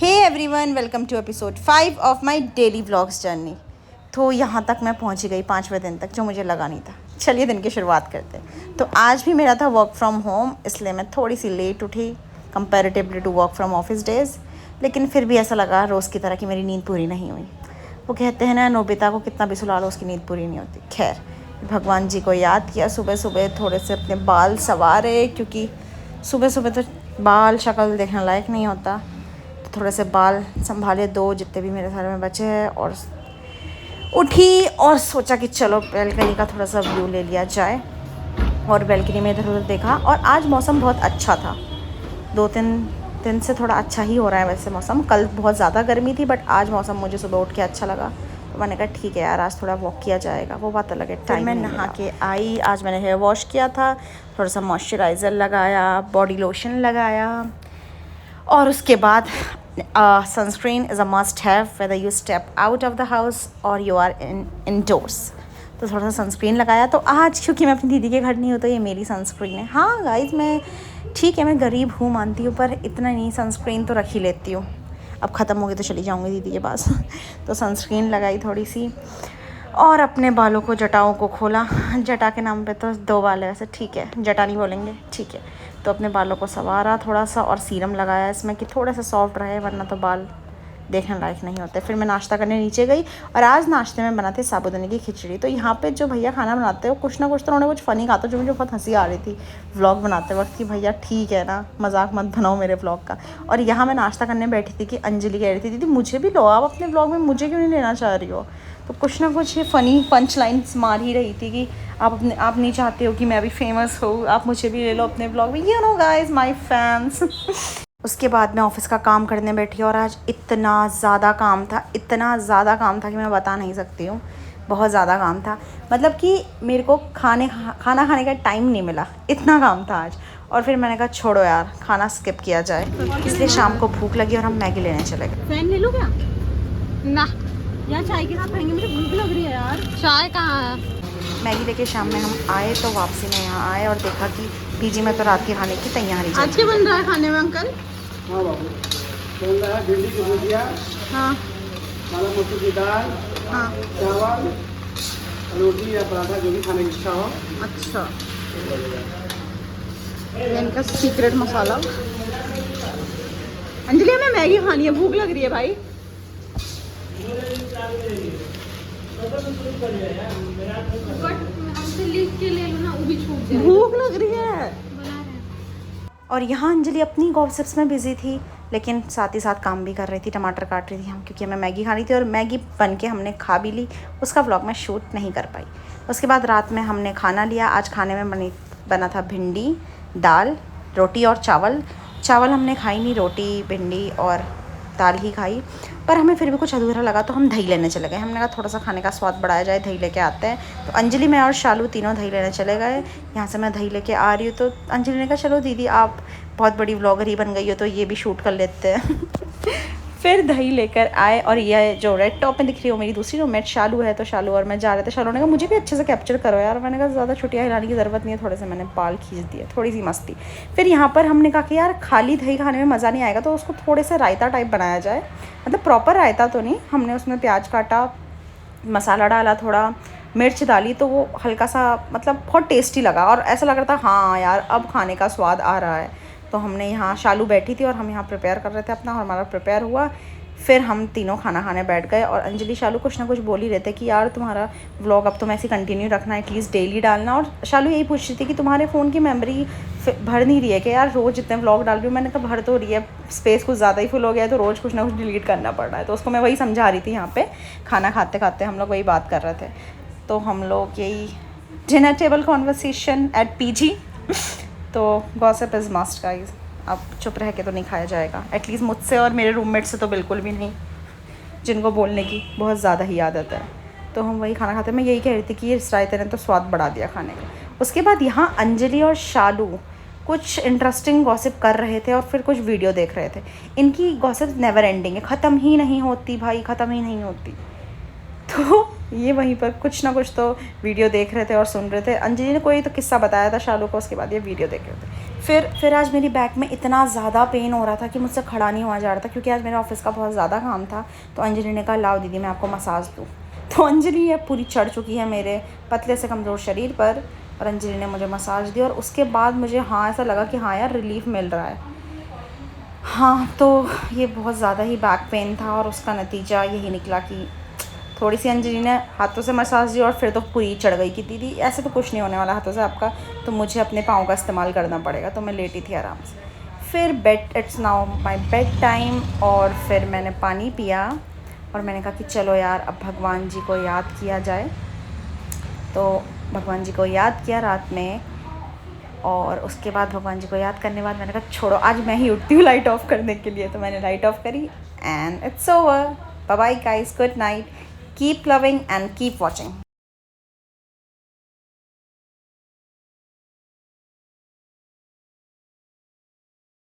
Hey everyone, welcome to episode 5 of my daily vlogs journey. तो यहाँ तक मैं पहुँच गई 5वें दिन तक, जो मुझे लगा नहीं था। चलिए दिन की शुरुआत करते हैं। तो आज भी मेरा था वर्क फ्रॉम होम, इसलिए मैं थोड़ी सी लेट उठी comparatively to work from office days. लेकिन फिर भी ऐसा लगा रोज़ की तरह कि मेरी नींद पूरी नहीं हुई। वो कहते हैं ना, नोबिता को कितना भी सुला लो उसकी नींद पूरी नहीं होती। खैर, भगवान जी को याद किया, सुबह सुबह थोड़े से अपने बाल संवारे, क्योंकि सुबह सुबह तो बाल शक्ल देखने लायक नहीं होता। थोड़े से बाल संभाले, दो जितने भी मेरे सर में बचे हैं, और उठी और सोचा कि चलो बैल्कनी का थोड़ा सा व्यू ले लिया जाए। और बैल्कनी में इधर उधर देखा, और आज मौसम बहुत अच्छा था। 2-3 दिन से थोड़ा अच्छा ही हो रहा है वैसे मौसम। कल बहुत ज़्यादा गर्मी थी, बट आज मौसम मुझे सुबह उठ के अच्छा लगा। तो मैंने कहा ठीक है यार, आज थोड़ा वॉक किया जाएगा। वो बात अलग है। टाइम मैं नहा के आई। आज मैंने हेयर वॉश किया था, थोड़ा सा मॉइस्चराइज़र लगाया, बॉडी लोशन लगाया, और उसके बाद sunscreen is a must have whether you step out of the house और यू आर इनडोर्स। तो थोड़ा सा सनस्क्रीन लगाया। तो आज क्योंकि मैं अपनी दीदी के घर नहीं हूँ, तो ये मेरी सनस्क्रीन है। हाँ गाइस, मैं ठीक है, मैं गरीब हूँ मानती हूँ, पर इतना नहीं, सनस्क्रीन तो रख ही लेती हूँ। अब ख़त्म हो गई तो चली जाऊँगी दीदी के पास। तो सनस्क्रीन लगाई थोड़ी सी, और अपने बालों को, जटाओं को खोला। जटा के नाम पे तो 2 बाल है वैसे, ठीक है, जटा नहीं बोलेंगे, ठीक है। तो अपने बालों को संवारा थोड़ा सा, और सीरम लगाया इसमें कि थोड़ा सा सॉफ्ट रहे, वरना तो बाल देखने लायक नहीं होते। फिर मैं नाश्ता करने नीचे गई, और आज नाश्ते में बनाते साबूदाने की खिचड़ी। तो यहाँ पे जो भैया खाना बनाते हैं, वो कुछ ना कुछ तो उन्होंने कुछ फ़नी कहा था, जो मुझे बहुत हंसी आ रही थी व्लॉग बनाते वक्त कि भैया ठीक है ना, मजाक मत बनाओ मेरे व्लॉग का। और यहाँ मैं नाश्ता करने बैठी थी कि अंजलि कह रही थी, दीदी मुझे भी लो आप अपने व्लॉग में, मुझे क्यों नहीं लेना चाह रही हो। तो कुछ ना कुछ ये फ़नी पंच लाइन्स मार ही रही थी कि आप नहीं चाहते हो कि मैं भी फेमस हूँ, आप मुझे भी ले लो अपने ब्लॉग में, you know guys, my fans. उसके बाद मैं ऑफ़िस का काम करने बैठी, और आज इतना ज़्यादा काम था, इतना ज़्यादा काम था कि मैं बता नहीं सकती हूँ। बहुत ज़्यादा काम था, मतलब कि मेरे को खाना खाने का टाइम नहीं मिला, इतना काम था आज। और फिर मैंने कहा छोड़ो यार, खाना स्किप किया जाए। इसलिए शाम को भूख लगी और हम मैगी लेने चले गए। फैन ले लो क्या? ना यार, चाय के साथ खाएंगे, मुझे भूख लग रही है यार। चाय कहाँ है? मैगी लेके शाम में हम आए, तो वापसी में यहाँ आए और देखा कि पीजी में तो रात के खाने की तैयारी। आज क्या बन रहा है खाने में अंकल? हाँ बाबू, बन रहा है भिंडी की भुजिया, हाँ काला मसूर की दाल, हाँ, चावल, रोटी या पराठा, जो भी खाने की इच्छा हो। अच्छा, ये इनका सीक्रेट मसाला। अंजलि, हमें मैगी खानी है, भूख लग रही है भाई। भूख लग रही है। और यहाँ अंजलि अपनी गॉसिप्स में बिज़ी थी, लेकिन साथ ही साथ काम भी कर रही थी, टमाटर काट रही थी हम, क्योंकि हमें मैगी खानी थी। और मैगी बन के हमने खा भी ली, उसका व्लॉग मैं शूट नहीं कर पाई। उसके बाद रात में हमने खाना लिया। आज खाने में बना था भिंडी, दाल, रोटी और चावल। चावल हमने खाई नहीं, रोटी, भिंडी और दाल ही खाई। पर हमें फिर भी कुछ अधूरा लगा, तो हम दही लेने चले गए। हमने कहा थोड़ा सा खाने का स्वाद बढ़ाया जाए, दही लेके आते हैं। तो अंजलि, मैं और शालू तीनों दही लेने चले गए। यहाँ से मैं दही लेके आ रही हूँ, तो अंजलि ने कहा चलो दीदी, आप बहुत बड़ी व्लॉगर ही बन गई हो, तो ये भी शूट कर लेते हैं। फिर दही लेकर आए, और ये जो रेड टॉप में दिख रही हो मेरी दूसरी रूममेट शालू है। तो शालू और मैं जा रहे थे। शालू ने कहा मुझे भी अच्छे से कैप्चर करो यार। मैंने कहा ज़्यादा छुट्टियाँ हिलाने की ज़रूरत नहीं है, थोड़े से मैंने बाल खींच दिए, थोड़ी सी मस्ती। फिर यहाँ पर हमने कहा कि यार खाली दही खाने में मज़ा नहीं आएगा, तो उसको थोड़े से रायता टाइप बनाया जाए। मतलब प्रॉपर रायता तो नहीं, हमने उसमें प्याज काटा, मसाला डाला, थोड़ा मिर्च डाली, तो वो हल्का सा मतलब बहुत टेस्टी लगा, और ऐसा लग रहा था हाँ यार अब खाने का स्वाद आ रहा है। तो हमने यहाँ, शालू बैठी थी और हम यहाँ प्रिपेयर कर रहे थे अपना, और हमारा प्रिपेयर हुआ। फिर हम तीनों खाना खाने बैठ गए, और अंजलि शालू कुछ ना कुछ बोल ही रहते कि यार तुम्हारा व्लॉग अब तुम ऐसे कंटिन्यू रखना, एटलीस्ट डेली डालना। और शालू यही पूछ रही थी कि तुम्हारे फ़ोन की मेमोरी भर नहीं रही है कि यार रोज़ जितने व्लॉग डाल रही हूँ। मैंने कहा भर तो रही है, स्पेस कुछ ज़्यादा ही फुल हो गया है, तो रोज़ कुछ ना कुछ डिलीट करना पड़ रहा है। तो उसको मैं वही समझा रही थी। यहाँ पे खाना खाते खाते हम लोग वही बात कर रहे थे। तो हम लोग यही dinner table conversation at PG. तो गॉसिप इज़ मस्ट गाइज, अब चुप रह के तो नहीं खाया जाएगा, एटलीस्ट मुझसे और मेरे रूममेट से तो बिल्कुल भी नहीं, जिनको बोलने की बहुत ज़्यादा ही आदत है। तो हम वही खाना खाते। मैं यही कह रही थी कि ये रायते ने तो स्वाद बढ़ा दिया खाने का। उसके बाद यहाँ अंजलि और शालू कुछ इंटरेस्टिंग गॉसिप कर रहे थे, और फिर कुछ वीडियो देख रहे थे। इनकी गॉसिप नेवर एंडिंग है, ख़त्म ही नहीं होती भाई, ख़त्म ही नहीं होती। तो ये वहीं पर कुछ ना कुछ तो वीडियो देख रहे थे और सुन रहे थे। अंजलि ने कोई तो किस्सा बताया था शालू को, उसके बाद ये वीडियो देख रहे थे। फिर आज मेरी बैक में इतना ज़्यादा पेन हो रहा था कि मुझसे खड़ा नहीं हुआ जा रहा था, क्योंकि आज मेरे ऑफिस का बहुत ज़्यादा काम था। तो अंजलि ने कहा लाओ दीदी मैं आपको मसाज दूँ। तो अंजलि अब पूरी चढ़ चुकी है मेरे पतले से कमज़ोर शरीर पर, और अंजलि ने मुझे मसाज दी। और उसके बाद मुझे हाँ ऐसा लगा कि हाँ यार रिलीफ़ मिल रहा है। हाँ तो ये बहुत ज़्यादा ही बैक पेन था, और उसका नतीजा यही निकला कि थोड़ी सी अंजलि ने हाथों से मसाज दी और फिर तो पूरी चढ़ गई कि दीदी ऐसे तो कुछ नहीं होने वाला हाथों से आपका, तो मुझे अपने पाँव का इस्तेमाल करना पड़ेगा। तो मैं लेटी थी आराम से। फिर it's now my bed time, और फिर मैंने पानी पिया और मैंने कहा कि चलो यार अब भगवान जी को याद किया जाए। तो भगवान जी को याद किया रात में, और उसके बाद भगवान जी को याद करने के बाद मैंने कहा छोड़ो आज मैं ही उठती हूँ लाइट ऑफ करने के लिए। तो मैंने लाइट ऑफ करी and it's over. Bye bye guys, good night, keep loving and keep watching.